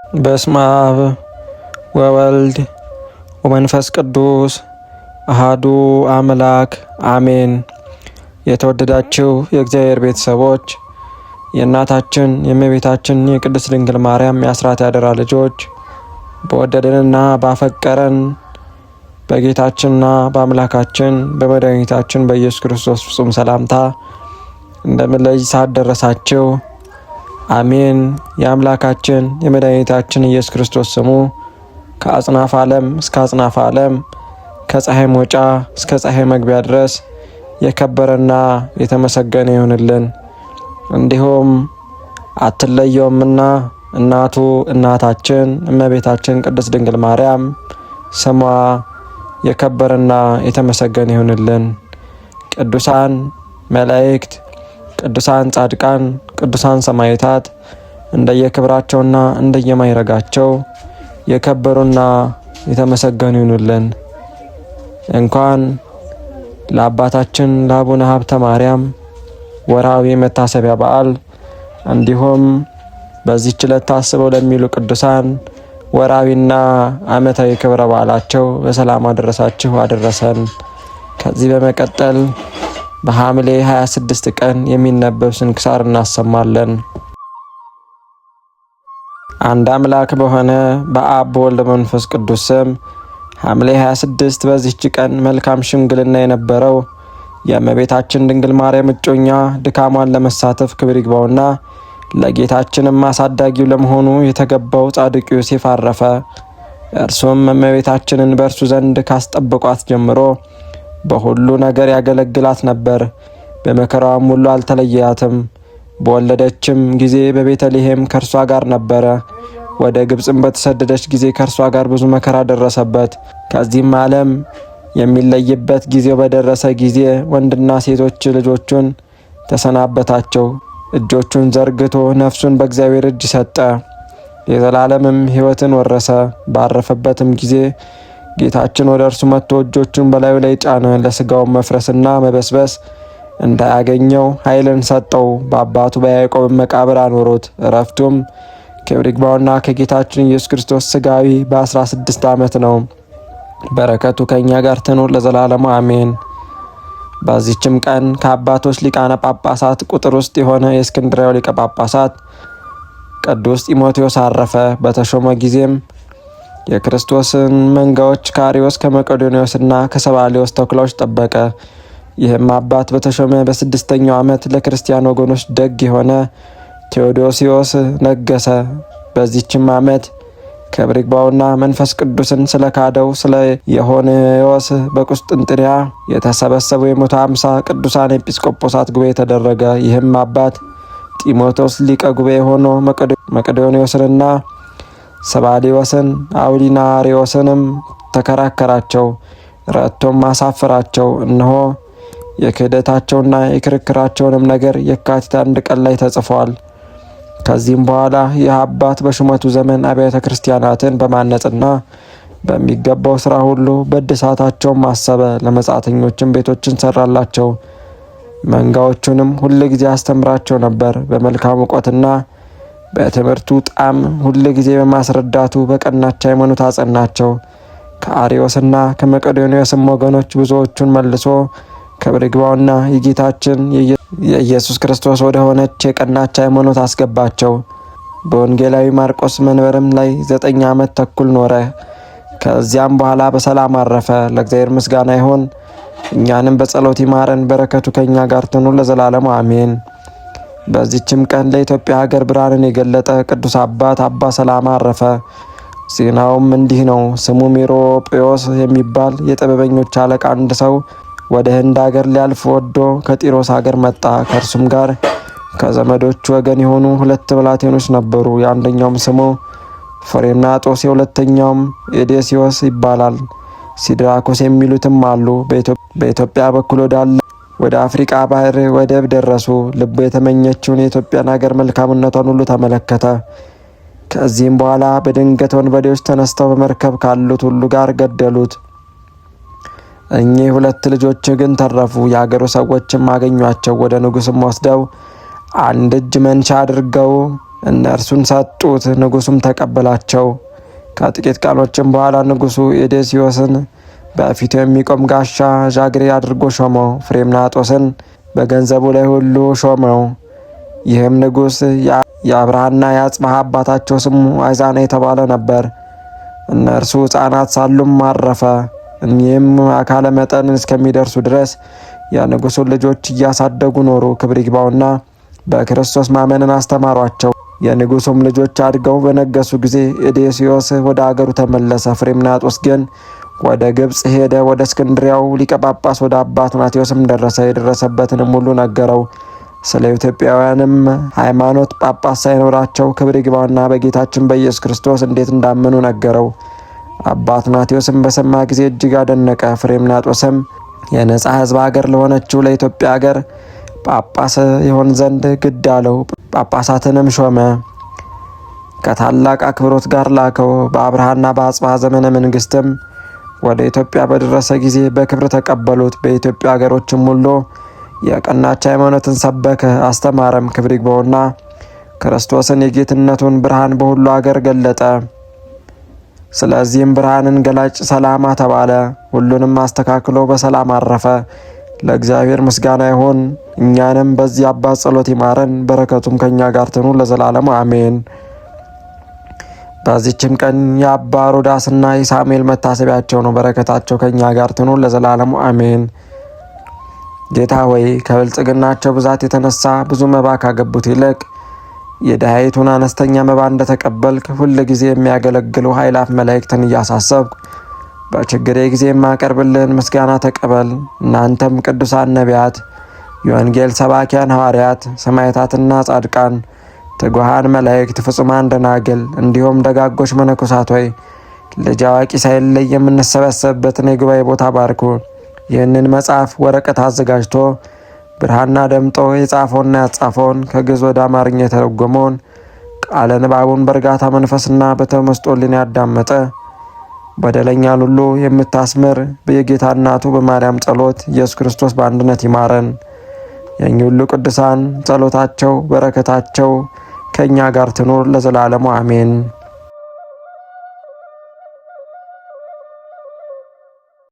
በስመ አብ ወወልድ ወመንፈስ ቅዱስ አሃዱ አምላክ አሜን። የተወደዳችሁ የእግዚአብሔር ቤተሰቦች የእናታችን የእመቤታችን የቅድስት ድንግል ማርያም የአስራት ያደራ ልጆች በወደደንና ባፈቀረን በጌታችንና በአምላካችን በመድኃኒታችን በኢየሱስ ክርስቶስ ፍጹም ሰላምታ እንደምን ለዚህ ሰዓት ደረሳችሁ? አሜን። የአምላካችን የመድኃኒታችን ኢየሱስ ክርስቶስ ስሙ ከአጽናፈ ዓለም እስከ አጽናፈ ዓለም ከፀሐይ መውጫ እስከ ፀሐይ መግቢያ ድረስ የከበረና የተመሰገነ ይሁንልን። እንዲሁም አትለየውምና እናቱ እናታችን እመቤታችን ቅድስት ድንግል ማርያም ስሟ የከበረና የተመሰገነ ይሁንልን። ቅዱሳን መላእክት፣ ቅዱሳን ጻድቃን፣ ቅዱሳን ሰማዕታት እንደየክብራቸውና እንደየማይረጋቸው የከበሩና የተመሰገኑ ይሁኑልን። እንኳን ለአባታችን ለአቡነ ሀብተ ማርያም ወርሃዊ መታሰቢያ በዓል እንዲሁም በዚህች ዕለት ታስበው ለሚሉ ቅዱሳን ወርሃዊና ዓመታዊ ክብረ በዓላቸው በሰላም አደረሳችሁ አደረሰን። ከዚህ በመቀጠል በሐምሌ 26 ቀን የሚነበብ ስንክሳር እናሰማለን። አንድ አምላክ በሆነ በአብ በወልድ በመንፈስ ቅዱስ ስም ሐምሌ 26 በዚህች ቀን መልካም ሽምግልና የነበረው የእመቤታችን ድንግል ማርያም እጮኛ ድካሟን ለመሳተፍ ክብር ይግባውና ለጌታችንም አሳዳጊው ለመሆኑ የተገባው ጻድቅ ዮሴፍ አረፈ። እርሱም እመቤታችንን በእርሱ ዘንድ ካስጠበቋት ጀምሮ በሁሉ ነገር ያገለግላት ነበር። በመከራዋም ሁሉ አልተለያትም። በወለደችም ጊዜ በቤተልሔም ከእርሷ ጋር ነበረ። ወደ ግብጽም በተሰደደች ጊዜ ከእርሷ ጋር ብዙ መከራ ደረሰበት። ከዚህም ዓለም የሚለይበት ጊዜው በደረሰ ጊዜ ወንድና ሴቶች ልጆቹን ተሰናበታቸው። እጆቹን ዘርግቶ ነፍሱን በእግዚአብሔር እጅ ሰጠ። የዘላለምም ሕይወትን ወረሰ። ባረፈበትም ጊዜ ጌታችን ወደ እርሱ መጥቶ እጆቹን በላዩ ላይ ጫነ። ለሥጋውም መፍረስና መበስበስ እንዳያገኘው ኃይልን ሰጠው። በአባቱ በያዕቆብ መቃብር አኖሩት። እረፍቱም ክብር ይግባውና ከጌታችን ኢየሱስ ክርስቶስ ሥጋዊ በ16 ዓመት ነው። በረከቱ ከእኛ ጋር ትኑር ለዘላለሙ አሜን። በዚችም ቀን ከአባቶች ሊቃነ ጳጳሳት ቁጥር ውስጥ የሆነ የእስክንድርያው ሊቀ ጳጳሳት ቅዱስ ጢሞቴዎስ አረፈ። በተሾመ ጊዜም የክርስቶስን መንጋዎች ከአርዮስ ከመቄዶንዮስና ከሰባሊዮስ ተኩላዎች ጠበቀ። ይህም አባት በተሾመ በ6ኛው ዓመት ለክርስቲያን ወገኖች ደግ የሆነ ቴዎዶሲዮስ ነገሰ። በዚችም ዓመት ክብር ይግባውና መንፈስ ቅዱስን ስለ ካደው ስለ የሆንዮስ በቁስጥንጥንያ የተሰበሰቡ የ150 ቅዱሳን ኤጲስቆጶሳት ጉባኤ ተደረገ። ይህም አባት ጢሞቴዎስ ሊቀ ጉባኤ ሆኖ መቄዶንዮስንና ሰባሊዮስን አውሊናሪዮስንም ተከራከራቸው፣ ረድቶም አሳፈራቸው። እነሆ የክህደታቸውና የክርክራቸውንም ነገር የካቲት 1 ቀን ላይ ተጽፏል። ከዚህም በኋላ ይህ አባት በሹመቱ ዘመን አብያተ ክርስቲያናትን በማነጽና በሚገባው ስራ ሁሉ በእድሳታቸውም አሰበ። ለመጻተኞችም ቤቶችን ሰራላቸው። መንጋዎቹንም ሁል ጊዜ አስተምራቸው ነበር። በመልካም እውቀትና በትምህርቱ ጣም ሁል ጊዜ በማስረዳቱ በቀናች ሃይማኖት አጸናቸው። ከአርዮስና ከመቄዶንዮስም ወገኖች ብዙዎቹን መልሶ ክብር ይግባውና የጌታችን የኢየሱስ ክርስቶስ ወደ ሆነች የቀናች ሃይማኖት አስገባቸው። በወንጌላዊ ማርቆስ መንበርም ላይ 9 ዓመት ተኩል ኖረ። ከዚያም በኋላ በሰላም አረፈ። ለእግዚአብሔር ምስጋና ይሁን፣ እኛንም በጸሎት ይማረን፣ በረከቱ ከእኛ ጋር ትኑር ለዘላለሙ አሜን። በዚችም ቀን ለኢትዮጵያ ሀገር ብርሃንን የገለጠ ቅዱስ አባት አባ ሰላማ አረፈ። ዜናውም እንዲህ ነው። ስሙ ሜሮጵዮስ የሚባል የጥበበኞች አለቃ አንድ ሰው ወደ ህንድ ሀገር ሊያልፍ ወዶ ከጢሮስ ሀገር መጣ። ከእርሱም ጋር ከዘመዶቹ ወገን የሆኑ 2 ብላቴኖች ነበሩ። የአንደኛውም ስሙ ፍሬምናጦስ የሁለተኛውም ኤዴሲዮስ ይባላል። ሲድራኮስ የሚሉትም አሉ። በኢትዮጵያ በኩል ወደ አፍሪቃ ባህር ወደብ ደረሱ። ልቡ የተመኘችውን የኢትዮጵያን ሀገር መልካምነቷን ሁሉ ተመለከተ። ከዚህም በኋላ በድንገት ወንበዴዎች ተነስተው በመርከብ ካሉት ሁሉ ጋር ገደሉት። እኚህ 2 ልጆች ግን ተረፉ። የአገሩ ሰዎችም አገኟቸው። ወደ ንጉሥም ወስደው አንድ እጅ መንሻ አድርገው እነርሱን ሰጡት። ንጉሱም ተቀበላቸው። ከጥቂት ቀኖችም በኋላ ንጉሱ ኤዴስዮስን በፊቱ የሚቆም ጋሻ ዣግሬ አድርጎ ሾመው። ፍሬምናጦስን በገንዘቡ ላይ ሁሉ ሾመው። ይህም ንጉስ የአብርሃና የአጽብሃ አባታቸው ስሙ አይዛና የተባለ ነበር። እነርሱ ሕፃናት ሳሉም አረፈ። እኒህም አካለ መጠን እስከሚደርሱ ድረስ የንጉሱን ልጆች እያሳደጉ ኖሩ። ክብር ይግባውና በክርስቶስ ማመንን አስተማሯቸው። የንጉሱም ልጆች አድገው በነገሱ ጊዜ ኤዴስዮስ ወደ አገሩ ተመለሰ። ፍሬምናጦስ ግን ወደ ግብጽ ሄደ። ወደ እስክንድሪያው ሊቀ ጳጳስ ወደ አባ አትናቴዎስም ደረሰ። የደረሰበትንም ሁሉ ነገረው። ስለ ኢትዮጵያውያንም ሃይማኖት ጳጳስ ሳይኖራቸው ክብር ይግባውና በጌታችን በኢየሱስ ክርስቶስ እንዴት እንዳመኑ ነገረው። አባ አትናቴዎስም በሰማ ጊዜ እጅግ አደነቀ። ፍሬምናጦስም የነጻ ሕዝብ አገር ለሆነችው ለኢትዮጵያ አገር ጳጳስ ይሆን ዘንድ ግድ አለው። ጳጳሳትንም ሾመ። ከታላቅ አክብሮት ጋር ላከው። በአብርሃና በአጽብሃ ዘመነ መንግስትም ወደ ኢትዮጵያ በደረሰ ጊዜ በክብር ተቀበሉት። በኢትዮጵያ አገሮችም ሁሉ የቀናች ሃይማኖትን ሰበከ፣ አስተማረም። ክብር ይግባውና ክርስቶስን የጌትነቱን ብርሃን በሁሉ አገር ገለጠ። ስለዚህም ብርሃንን ገላጭ ሰላማ ተባለ። ሁሉንም አስተካክሎ በሰላም አረፈ። ለእግዚአብሔር ምስጋና ይሁን። እኛንም በዚህ አባት ጸሎት ይማረን፣ በረከቱም ከኛ ጋር ትኑር ለዘላለሙ አሜን። በዚህችም ቀን የአባ ሮዳስና የሳሙኤል መታሰቢያቸው ነው። በረከታቸው ከኛ ጋር ትኑር ለዘላለሙ አሜን። ጌታ ሆይ ከብልጽግናቸው ብዛት የተነሳ ብዙ መባ ካገቡት ይልቅ የድሃይቱን አነስተኛ መባ እንደተቀበልክ ሁል ጊዜ የሚያገለግሉ ኃይላፍ መላእክትን እያሳሰብኩ በችግሬ ጊዜ የማቀርብልን ምስጋና ተቀበል። እናንተም ቅዱሳን ነቢያት፣ የወንጌል ሰባኪያን ሐዋርያት፣ ሰማዕታትና ጻድቃን፣ ትጉሃን መላእክት፣ ፍጹማን ደናግል እንዲሁም ደጋጎች መነኮሳት ሆይ ልጅ አዋቂ ሳይለይ የምንሰበሰብበትን የጉባኤ ቦታ ባርኩ። ይህንን መጽሐፍ ወረቀት አዘጋጅቶ ብርሃንና ደምጦ የጻፈውና ያጻፈውን ከግዕዝ ወደ አማርኛ የተረጎመውን ቃለ ንባቡን በእርጋታ መንፈስና በተመስጦ ሕሊና ያዳመጠ በደለኛን ሁሉ የምታስምር በየጌታ እናቱ በማርያም ጸሎት ኢየሱስ ክርስቶስ በአንድነት ይማረን። የእኚህ ሁሉ ቅዱሳን ጸሎታቸው በረከታቸው ከእኛ ጋር ትኑር ለዘላለሙ አሜን።